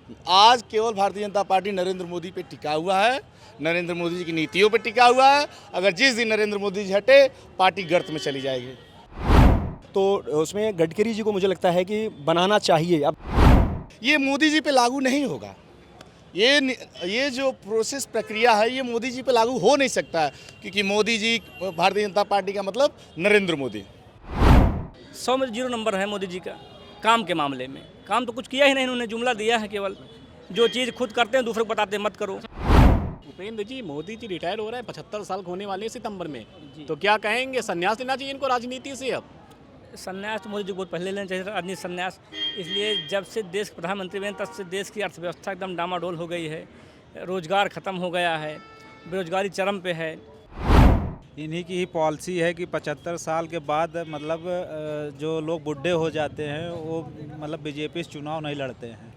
आज केवल भारतीय जनता पार्टी नरेंद्र मोदी पे टिका हुआ है, नरेंद्र मोदी जी की नीतियों पे टिका हुआ है। अगर जिस दिन नरेंद्र मोदी जी हटे, पार्टी गर्त में चली जाएगी। तो उसमें गडकरी जी को मुझे लगता है कि बनाना चाहिए। अब ये मोदी जी पे लागू नहीं होगा। ये जो प्रोसेस प्रक्रिया है, ये मोदी जी पे लागू हो नहीं सकता है, क्योंकि मोदी जी, भारतीय जनता पार्टी का मतलब नरेंद्र मोदी। 100 में 0 नंबर है मोदी जी का काम के मामले में। काम तो कुछ किया ही नहीं, इन्होंने जुमला दिया है केवल। जो चीज़ खुद करते हैं दूसरे को बताते हैं मत करो। उपेंद्र जी, मोदी जी रिटायर हो रहे हैं, 75 साल होने वाले हैं सितंबर में, तो क्या कहेंगे, संन्यास लेना चाहिए इनको राजनीति से? अब संन्यास तो मोदी जी को बहुत पहले लेना चाहिए था, राजनीति संन्यास। इसलिए जब से देश के प्रधानमंत्री बने तब से देश की अर्थव्यवस्था एकदम डामाडोल हो गई है, रोजगार ख़त्म हो गया है, बेरोजगारी चरम पे है। इन्हीं की ही पॉलिसी है कि 75 साल के बाद मतलब जो लोग बुढ़े हो जाते हैं वो मतलब बीजेपी से चुनाव नहीं लड़ते हैं।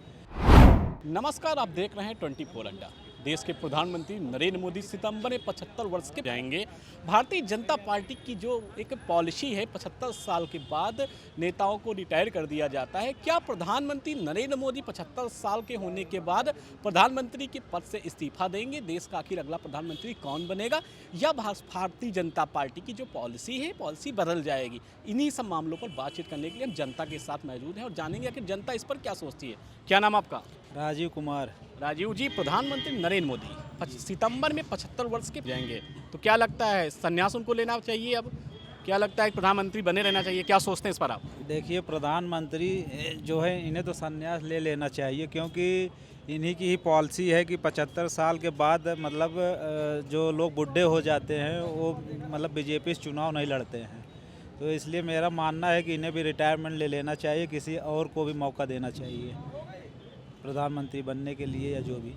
नमस्कार, आप देख रहे हैं 24 अड्डा। देश के प्रधानमंत्री नरेंद्र मोदी सितंबर में 75 वर्ष के जाएंगे। भारतीय जनता पार्टी की जो एक पॉलिसी है, 75 साल के बाद नेताओं को रिटायर कर दिया जाता है। क्या प्रधानमंत्री नरेंद्र मोदी 75 साल के होने के बाद प्रधानमंत्री के पद से इस्तीफा देंगे? देश का आखिर अगला प्रधानमंत्री कौन बनेगा, या भारतीय जनता पार्टी की जो पॉलिसी है, पॉलिसी बदल जाएगी? इन्हीं सब मामलों पर बातचीत करने के लिए हम जनता के साथ मौजूद हैं और जानेंगे कि जनता इस पर क्या सोचती है। क्या नाम आपका? राजीव कुमार। राजीव जी, प्रधानमंत्री नरेंद्र मोदी सितंबर में 75 वर्ष के जाएंगे, तो क्या लगता है संन्यास उनको लेना चाहिए? अब क्या लगता है प्रधानमंत्री बने रहना चाहिए? क्या सोचते हैं इस पर आप? देखिए, प्रधानमंत्री जो है इन्हें तो संन्यास ले लेना चाहिए, क्योंकि इन्हीं की ही पॉलिसी है कि 75 साल के बाद मतलब जो लोग बुढ़े हो जाते हैं वो मतलब बीजेपी से चुनाव नहीं लड़ते हैं। तो इसलिए मेरा मानना है कि इन्हें भी रिटायरमेंट ले लेना चाहिए, किसी और को भी मौका देना चाहिए प्रधानमंत्री बनने के लिए, या जो भी।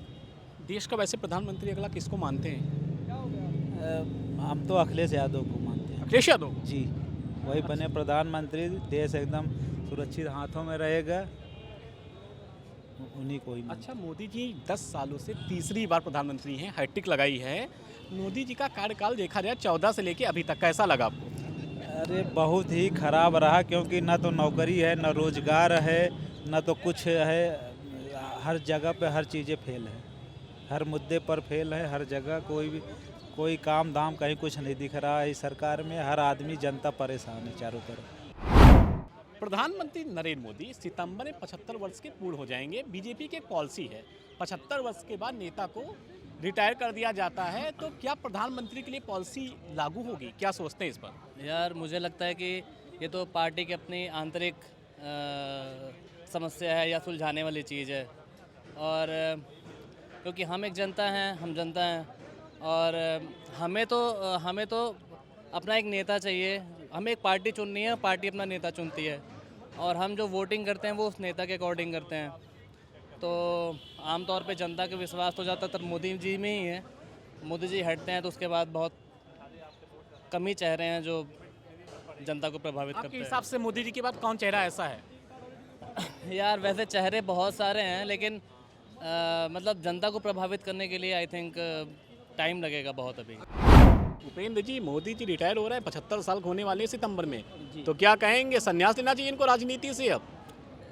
देश का वैसे प्रधानमंत्री अगला किसको मानते हैं? हम तो अखिलेश यादव को मानते हैं। अखिलेश यादव जी, वही बने प्रधानमंत्री। देश एकदम सुरक्षित हाथों में रहेगा, उन्हीं को ही। अच्छा, मोदी जी 10 सालों से तीसरी बार प्रधानमंत्री हैं, हैट्रिक लगाई है। मोदी जी का कार्यकाल देखा जाए 14 से लेके अभी तक, कैसा लगा आपको? अरे बहुत ही खराब रहा, क्योंकि ना तो नौकरी है, ना रोजगार है, ना तो कुछ है। हर जगह पे हर चीज़ें फेल है, हर मुद्दे पर फेल है। हर जगह कोई काम धाम कहीं कुछ नहीं दिख रहा है इस सरकार में। हर आदमी, जनता परेशान है चारों तरफ। प्रधानमंत्री नरेंद्र मोदी सितंबर में 75 वर्ष के पूर्ण हो जाएंगे। बीजेपी की एक पॉलिसी है, 75 वर्ष के बाद नेता को रिटायर कर दिया जाता है। तो क्या प्रधानमंत्री के लिए पॉलिसी लागू होगी? क्या सोचते हैं इस पर? यार, मुझे लगता है कि ये तो पार्टी की अपनी आंतरिक समस्या है या सुलझाने वाली चीज़ है। और क्योंकि हम एक जनता हैं, हम जनता हैं, और हमें तो अपना एक नेता चाहिए। हमें एक पार्टी चुननी है, पार्टी अपना नेता चुनती है, और हम जो वोटिंग करते हैं वो उस नेता के अकॉर्डिंग करते हैं। तो आमतौर पे जनता का विश्वास तो ज़्यादातर मोदी जी में ही है। मोदी जी हटते हैं तो उसके बाद बहुत कम ही चेहरे हैं जो जनता को प्रभावित करते आपके हैं। हिसाब से मोदी जी के बाद कौन चेहरा ऐसा है? यार, वैसे चेहरे बहुत सारे हैं, लेकिन मतलब जनता को प्रभावित करने के लिए आई थिंक टाइम लगेगा बहुत अभी। उपेंद्र जी, मोदी जी रिटायर हो रहे हैं, 75 साल होने वाले हैं सितंबर में, तो क्या कहेंगे, संन्यास लेना चाहिए इनको राजनीति से? अब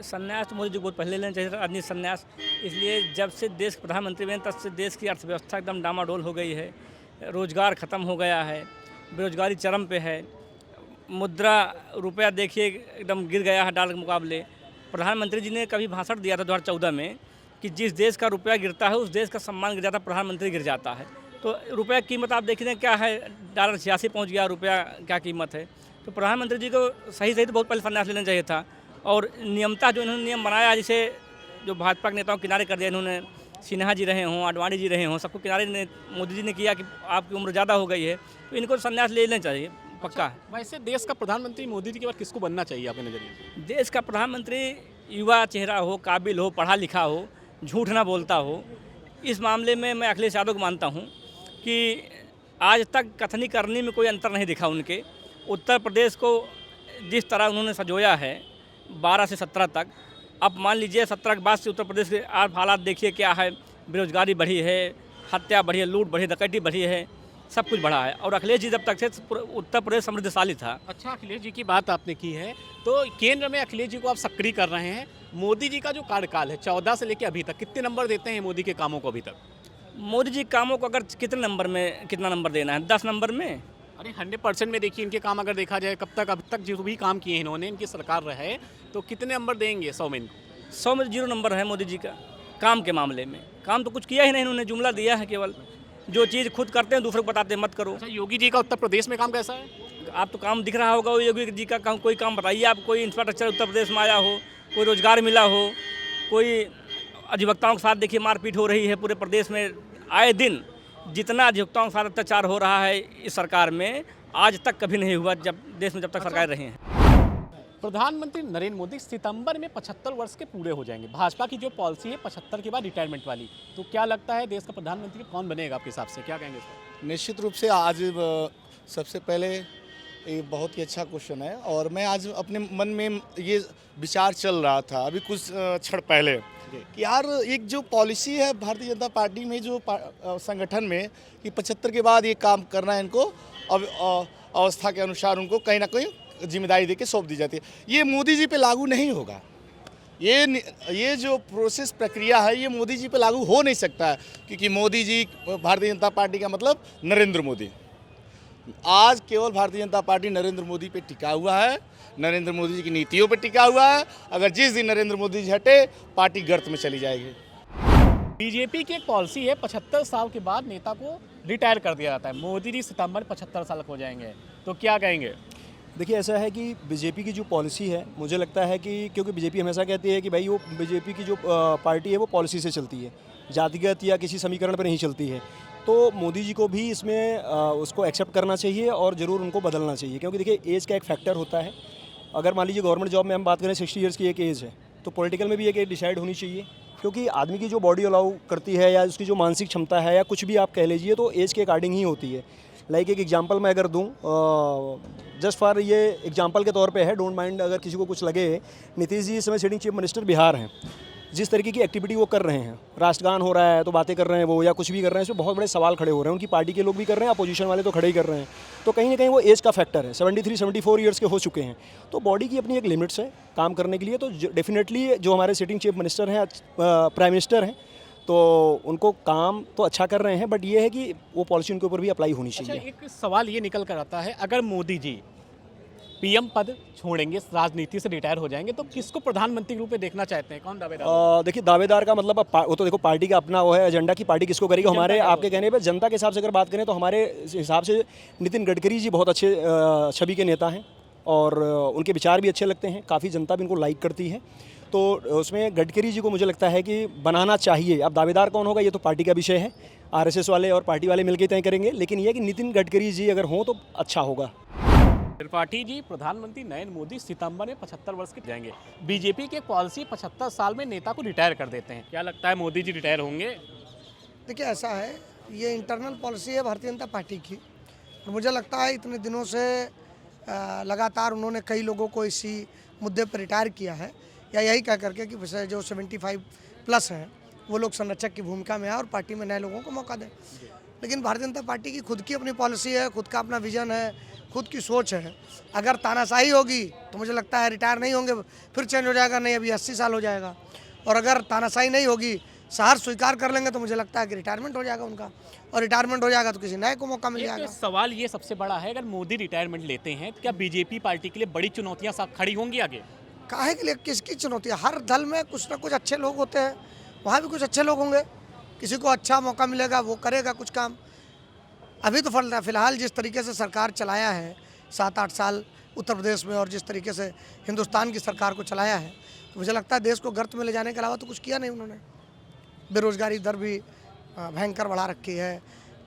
संन्यास तो मोदी जी को बहुत पहले लेना चाहिए था, राजनीति संन्यास। इसलिए जब से देश के प्रधानमंत्री बने तब से देश की अर्थव्यवस्था एकदम डामाडोल हो गई है, रोजगार ख़त्म हो गया है, बेरोजगारी चरम पे है, मुद्रा रुपया देखिए एकदम गिर गया है डॉलर के मुकाबले। प्रधानमंत्री जी ने कभी भाषण दिया था 2014 में कि जिस देश का रुपया गिरता है उस देश का सम्मान गिर जाता है, प्रधानमंत्री गिर जाता है। तो रुपया की कीमत आप देखिए क्या है, डॉलर 86 पहुंच गया, रुपया क्या कीमत है। तो प्रधानमंत्री जी को सही तो बहुत पहले संन्यास लेना चाहिए था। और नियमता जो इन्होंने नियम बनाया, जिसे जो भाजपा के नेताओं को किनारे कर दिया इन्होंने, सिन्हा जी रहे हों, आडवाणी जी रहे हों, सबको किनारे मोदी जी ने किया कि आपकी उम्र ज़्यादा हो गई है, तो इनको संन्यास ले लेना चाहिए, पक्का है। वैसे देश का प्रधानमंत्री मोदी जी के बाद किसको बनना चाहिए आपके नज़रिए से? देश का प्रधानमंत्री युवा चेहरा हो, काबिल हो, पढ़ा लिखा हो, झूठ ना बोलता हो। इस मामले में मैं अखिलेश यादव को मानता हूँ कि आज तक कथनी करनी में कोई अंतर नहीं दिखा उनके। उत्तर प्रदेश को जिस तरह उन्होंने सजोया है 12 से 17 तक, अब मान लीजिए 17 के बाद से उत्तर प्रदेश के आप हालात देखिए क्या है। बेरोजगारी बढ़ी है, हत्या बढ़ी है, लूट बढ़ी, डकैती बढ़ी है, सब कुछ बढ़ा है। और अखिलेश जी जब तक थे उत्तर प्रदेश समृद्धशाली था। अच्छा, अखिलेश जी की बात आपने की है, तो केंद्र में अखिलेश जी को आप सक्रिय कर रहे हैं। मोदी जी का जो कार्यकाल है 14 से लेकर अभी तक, कितने नंबर देते हैं मोदी के कामों को अभी तक? मोदी जी कामों को अगर कितने नंबर में, कितना नंबर देना है, 10 नंबर में? अरे 100% में देखिए, इनके काम अगर देखा जाए कब तक, अब तक जो भी काम किए इन्होंने, इनकी सरकार रहे, तो कितने नंबर देंगे 100 में इनको? 100 में 0 नंबर है मोदी जी का काम के मामले में। काम तो कुछ किया ही नहीं, इन्होंने जुमला दिया है केवल। जो चीज़ खुद करते हैं दूसरों को बताते हैं मत करो। अच्छा, योगी जी का उत्तर प्रदेश में काम कैसा है? आप तो काम दिख रहा होगा योगी जी का काम, कोई काम बताइए आप। कोई इंफ्रास्ट्रक्चर उत्तर प्रदेश में आया हो, कोई रोजगार मिला हो, कोई अधिवक्ताओं के साथ देखिए मारपीट हो रही है पूरे प्रदेश में आए दिन। जितना अधिवक्ताओं के साथ अत्याचार हो रहा है इस सरकार में, आज तक कभी नहीं हुआ जब देश में जब तक सरकार रही हैं। प्रधानमंत्री नरेंद्र मोदी सितंबर में 75 वर्ष के पूरे हो जाएंगे। भाजपा की जो पॉलिसी है 75 के बाद रिटायरमेंट वाली, तो क्या लगता है देश का प्रधानमंत्री कौन बनेगा आपके हिसाब से, क्या कहेंगे इस पर? निश्चित रूप से आज सबसे पहले ये बहुत ही अच्छा क्वेश्चन है, और मैं आज अपने मन में ये विचार चल रहा था अभी कुछ क्षण पहले कि यार एक जो पॉलिसी है भारतीय जनता पार्टी में, जो संगठन में, कि 75 के बाद ये काम करना है इनको, अब अवस्था के अनुसार उनको कहीं ना कहीं जिम्मेदारी देके सौंप दी जाती है। ये मोदी जी पे लागू नहीं होगा। ये जो प्रोसेस प्रक्रिया है ये मोदी जी पे लागू हो नहीं सकता है, क्योंकि मोदी जी, भारतीय जनता पार्टी का मतलब नरेंद्र मोदी। आज केवल भारतीय जनता पार्टी नरेंद्र मोदी पे टिका हुआ है, नरेंद्र मोदी जी की नीतियों पे टिका हुआ है। अगर जिस दिन नरेंद्र मोदी जी हटे, पार्टी गर्त में चली जाएगी। बीजेपी की एक पॉलिसी है 75 साल के बाद नेता को रिटायर कर दिया जाता है। मोदी जी सितंबर 75 साल हो जाएंगे, तो क्या कहेंगे? देखिए, ऐसा है कि बीजेपी की जो पॉलिसी है, मुझे लगता है कि क्योंकि बीजेपी हमेशा कहती है कि भाई वो बीजेपी की जो पार्टी है वो पॉलिसी से चलती है, जातिगत या किसी समीकरण पर नहीं चलती है। तो मोदी जी को भी इसमें उसको एक्सेप्ट करना चाहिए और ज़रूर उनको बदलना चाहिए, क्योंकि देखिए एज का एक फैक्टर होता है। अगर मान लीजिए गवर्नमेंट जॉब में हम बात करें 60 ईयर्स की एक एज है, तो पॉलिटिकल में भी एक एज डिसाइड होनी चाहिए, क्योंकि आदमी की जो बॉडी अलाउ करती है या उसकी जो मानसिक क्षमता है या कुछ भी आप कह लीजिए, तो एज के अकॉर्डिंग ही होती है। लाइक एक एग्जांपल मैं अगर दूं, जस्ट फॉर ये एग्जांपल के तौर पे है, डोंट माइंड अगर किसी को कुछ लगे, नीतीश जी इस समय सिटिंग चीफ मिनिस्टर बिहार हैं। जिस तरीके की एक्टिविटी वो कर रहे हैं, राष्ट्रगान हो रहा है तो बातें कर रहे हैं वो, या कुछ भी कर रहे हैं, इसमें बहुत बड़े सवाल खड़े हो रहे हैं। उनकी पार्टी के लोग भी कर रहे हैं, अपोजिशन वाले तो खड़े ही कर रहे हैं। तो कहीं ना कहीं वो एज का फैक्टर है। 73-74 ईयर्स के हो चुके हैं, तो बॉडी की अपनी एक लिमिट्स है काम करने के लिए। तो डेफिनेटली जो हमारे सिटिंग चीफ मिनिस्टर हैं, प्राइम मिनिस्टर हैं, तो उनको काम तो अच्छा कर रहे हैं, बट ये है कि वो पॉलिसी उनके ऊपर भी अप्लाई होनी चाहिए। अच्छा, एक सवाल ये निकल कर आता है, अगर मोदी जी पीएम पद छोड़ेंगे, राजनीति से रिटायर हो जाएंगे, तो किसको प्रधानमंत्री के रूप में देखना चाहते हैं? कौन दावेदार? देखिए, दावेदार का मतलब वो तो देखो पार्टी का अपना वो है एजेंडा कि पार्टी किसको करेगी। हमारे आपके कहने पे जनता के हिसाब से अगर बात करें तो हमारे हिसाब से नितिन गडकरी जी बहुत अच्छे छवि के नेता हैं, और उनके विचार भी अच्छे लगते हैं, काफ़ी जनता भी उनको लाइक करती है। तो उसमें गडकरी जी को मुझे लगता है कि बनाना चाहिए। अब दावेदार कौन होगा ये तो पार्टी का विषय है, आरएसएस वाले और पार्टी वाले मिलकर तय करेंगे, लेकिन ये कि नितिन गडकरी जी अगर हों तो अच्छा होगा। त्रिपाठी जी, प्रधानमंत्री नरेंद्र मोदी सितंबर में 75 वर्ष के जाएंगे। बीजेपी की एक पॉलिसी 75 साल में नेता को रिटायर कर देते हैं, क्या लगता है मोदी जी रिटायर होंगे? देखिए, ऐसा है, ये इंटरनल पॉलिसी है भारतीय जनता पार्टी की, और मुझे लगता है इतने दिनों से लगातार उन्होंने कई लोगों को इसी मुद्दे पर रिटायर किया है, या यही कह करके कि जो 75 प्लस हैं वो लोग संरक्षक की भूमिका में आए और पार्टी में नए लोगों को मौका दें। लेकिन भारतीय जनता पार्टी की खुद की अपनी पॉलिसी है, खुद का अपना विजन है, खुद की सोच है। अगर तानाशाही होगी तो मुझे लगता है रिटायर नहीं होंगे, फिर चेंज हो जाएगा, नहीं अभी 80 साल हो जाएगा। और अगर तानाशाही नहीं होगी, सहार स्वीकार कर लेंगे, तो मुझे लगता है कि रिटायरमेंट हो जाएगा उनका, और रिटायरमेंट हो जाएगा तो किसी नए को मौका मिल जाएगा। सवाल ये सबसे बड़ा है, अगर मोदी रिटायरमेंट लेते हैं तो क्या बीजेपी पार्टी के लिए बड़ी चुनौतियां साथ खड़ी होंगी आगे? काहे के लिए, किसकी चुनौती? हर दल में कुछ ना कुछ अच्छे लोग होते हैं, वहाँ भी कुछ अच्छे लोग होंगे, किसी को अच्छा मौका मिलेगा वो करेगा कुछ काम। अभी तो फिलहाल जिस तरीके से सरकार चलाया है 7-8 साल उत्तर प्रदेश में, और जिस तरीके से हिंदुस्तान की सरकार को चलाया है, तो मुझे लगता है देश को गर्त में ले जाने के अलावा तो कुछ किया नहीं उन्होंने। बेरोजगारी दर भी भयंकर बढ़ा रखी है,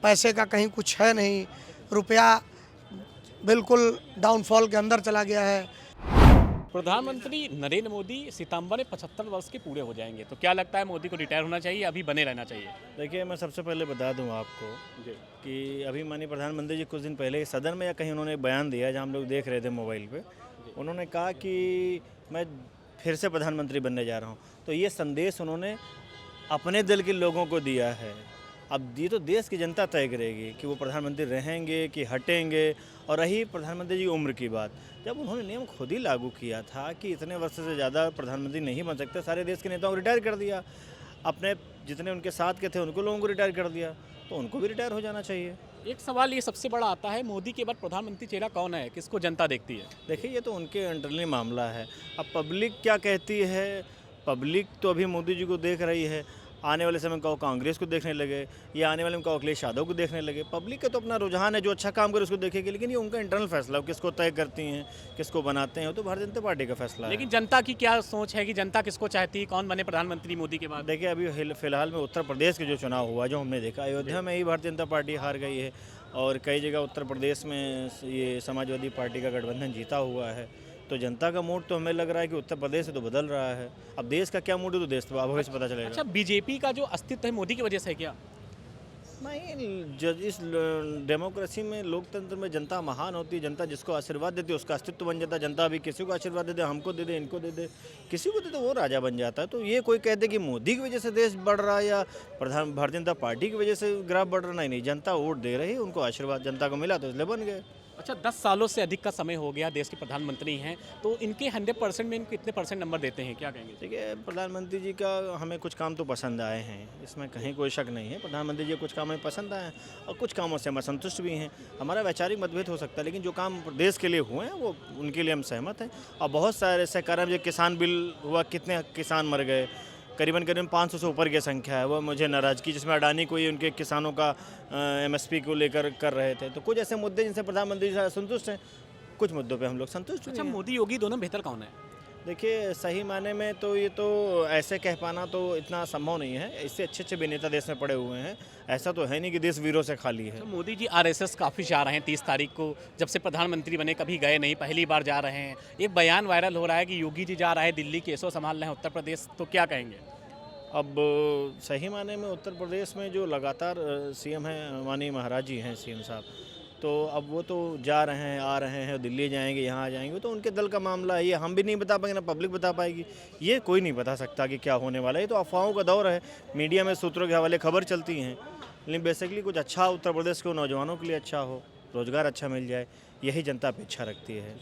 पैसे का कहीं कुछ है नहीं, रुपया बिल्कुल डाउनफॉल के अंदर चला गया है। प्रधानमंत्री नरेंद्र मोदी सितंबर में 75 वर्ष के पूरे हो जाएंगे, तो क्या लगता है मोदी को रिटायर होना चाहिए, अभी बने रहना चाहिए? देखिए, मैं सबसे पहले बता दूं आपको कि अभी माननीय प्रधानमंत्री जी कुछ दिन पहले सदन में या कहीं उन्होंने बयान दिया, जहां हम लोग देख रहे थे मोबाइल पे, उन्होंने कहा कि मैं फिर से प्रधानमंत्री बनने जा रहा हूं। तो ये संदेश उन्होंने अपने दल के लोगों को दिया है, अब ये तो देश की जनता तय करेगी कि वो प्रधानमंत्री रहेंगे कि हटेंगे। और रही प्रधानमंत्री जी की उम्र की बात, जब उन्होंने नियम खुद ही लागू किया था कि इतने वर्ष से ज़्यादा प्रधानमंत्री नहीं बन सकते, सारे देश के नेताओं को रिटायर कर दिया, अपने जितने उनके साथ के थे उनको लोगों को रिटायर कर दिया, तो उनको भी रिटायर हो जाना चाहिए। एक सवाल ये सबसे बड़ा आता है, मोदी के बाद प्रधानमंत्री चेहरा कौन है, किसको जनता देखती है? देखिए ये तो उनके इंटरनली मामला है। अब पब्लिक क्या कहती है, पब्लिक तो अभी मोदी जी को देख रही है, आने वाले समय में कहो कांग्रेस को देखने लगे या आने वाले में कहो अखिलेश यादव को देखने लगे। पब्लिक का तो अपना रुझान है, जो अच्छा काम करे उसको देखेगी, लेकिन ये उनका इंटरनल फैसला है, किसको तय करती हैं, किसको बनाते हैं, वो तो भारतीय जनता पार्टी का फैसला है। लेकिन जनता की क्या सोच है कि जनता किसको चाहती है, कौन बने प्रधानमंत्री मोदी के बाद? देखिए अभी फिलहाल में उत्तर प्रदेश के जो चुनाव हुआ, जो हमने देखा, अयोध्या में ही भारतीय जनता पार्टी हार गई है और कई जगह उत्तर प्रदेश में ये समाजवादी पार्टी का गठबंधन जीता हुआ है। तो जनता का मूड तो हमें लग रहा है कि उत्तर प्रदेश से तो बदल रहा है। अब देश का क्या मूड है तो देश तो भविष्य पता चलेगा। अच्छा, बीजेपी का जो अस्तित्व है मोदी की वजह से है क्या? नहीं, इस डेमोक्रेसी में, लोकतंत्र में जनता महान होती है। जनता जिसको आशीर्वाद देती है उसका अस्तित्व बन जाता है। जनता अभी किसी को आशीर्वाद दे दे, हमको दे दे, इनको दे दे, किसी को दे दे, वो राजा बन जाता है। तो ये कोई कहते कि मोदी की वजह से देश बढ़ रहा है या भारतीय जनता पार्टी की वजह से ग्राफ बढ़ रहा, नहीं, जनता वोट दे रही है, उनको आशीर्वाद जनता को मिला तो इसलिए बन गए। अच्छा, 10 सालों से अधिक का समय हो गया, देश के प्रधानमंत्री हैं, तो इनके 100% में इनको कितने परसेंट नंबर देते हैं, क्या कहेंगे? देखिए प्रधानमंत्री जी का हमें कुछ काम तो पसंद आए हैं, इसमें कहीं कोई शक नहीं है। प्रधानमंत्री जी कुछ काम हमें पसंद आए हैं और कुछ कामों से हम असंतुष्ट भी हैं। हमारा वैचारिक मतभेद हो सकता है, लेकिन जो काम देश के लिए हुए हैं वो उनके लिए हम सहमत हैं। और बहुत सारे ऐसे कारण, जो किसान बिल हुआ, कितने किसान मर गए, करीबन 500 से ऊपर की संख्या है, वो मुझे नाराज़गी, जिसमें अडानी कोई उनके किसानों का MSP को लेकर कर रहे थे। तो कुछ ऐसे मुद्दे जिनसे प्रधानमंत्री जी संतुष्ट हैं, कुछ मुद्दों पे हम लोग संतुष्ट अच्छा, हैं। मोदी योगी दोनों बेहतर कौन है? देखिए सही मायने में तो ये तो ऐसे कह पाना तो इतना संभव नहीं है। इससे अच्छे अच्छे भी नेता देश में पड़े हुए हैं, ऐसा तो है नहीं कि देश वीरों से खाली है। तो मोदी जी RSS काफ़ी जा रहे हैं, 30 तारीख को जब से प्रधानमंत्री बने कभी गए नहीं, पहली बार जा रहे हैं। एक बयान वायरल हो रहा है कि योगी जी जा रहे हैं दिल्ली, केसो संभाल रहे हैं उत्तर प्रदेश, तो क्या कहेंगे? अब सही माने में उत्तर प्रदेश में जो लगातार CM हैं, माननीय महाराज जी हैं CM साहब, तो अब वो तो जा रहे हैं, आ रहे हैं, दिल्ली जाएंगे, यहाँ जाएंगे, तो उनके दल का मामला है। ये हम भी नहीं बता पाएंगे, ना पब्लिक बता पाएगी, ये कोई नहीं बता सकता कि क्या होने वाला है। ये तो अफवाहों का दौर है, मीडिया में सूत्रों के हवाले खबर चलती हैं, लेकिन बेसिकली कुछ अच्छा उत्तर प्रदेश के नौजवानों के लिए अच्छा हो, रोज़गार अच्छा मिल जाए, यही जनता अपेक्षा रखती है।